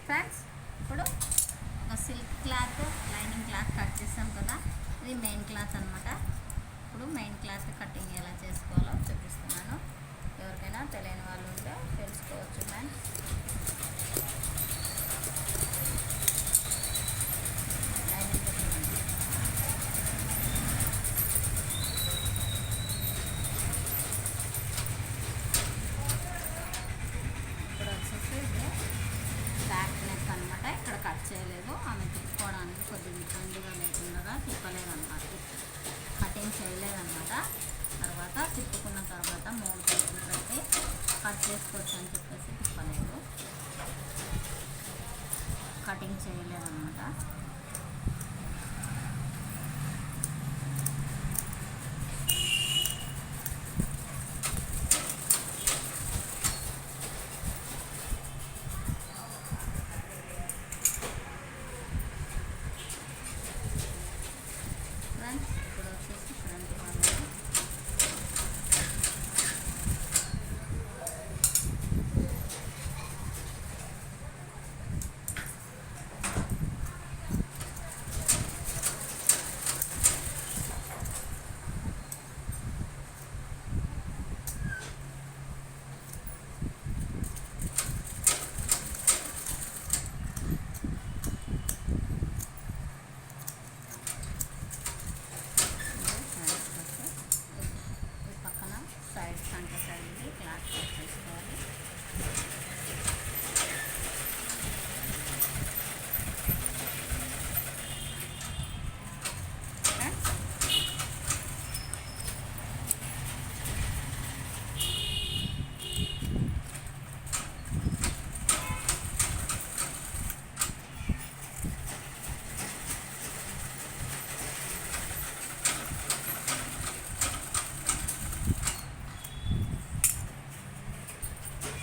Friends ఇప్పుడు ఒక silk cloth lining cloth cut చేసాం కదా, ఇది మెయిన్ క్లాత్ అనమాట. ఇప్పుడు మెయిన్ క్లాత్ కటింగ్ ఎలా చేసుకోవాలో చూపిస్తున్నాను. ఎవరికైనా తెలియని వాళ్ళు ఉంటే తెలుసుకోవచ్చు ఫ్రెండ్స్. ఇప్పుడు వచ్చేసి ఇది బ్యాక్ నెక్ అనమాట. ఇక్కడ కట్ చేయలేదు, ఆమె తిప్పుకోవడానికి కొద్దిగా ఇబ్బందిగా లేకుండా తిప్పలేదన్నమాట, కటింగ్ చేయలేదన్నమాట. తర్వాత తిప్పుకున్న తర్వాత 3 పీసులు పెట్టి కట్ చేసుకోవచ్చు అని చెప్పేసి తిప్పలేదు, కటింగ్ చేయలేదన్నమాట. ఇప్పుడు వచ్చేసి ఫ్రంట్ వాళ్ళు సైడ్ సంక సైడ్ క్లాత్ కట్ చేసుకోవాలి.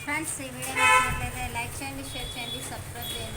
ఫ్రెండ్స్, ఈ వీడియో నచ్చినట్లయితే లైక్ చేయండి, షేర్ చేయండి, సబ్స్క్రైబ్ చేయండి.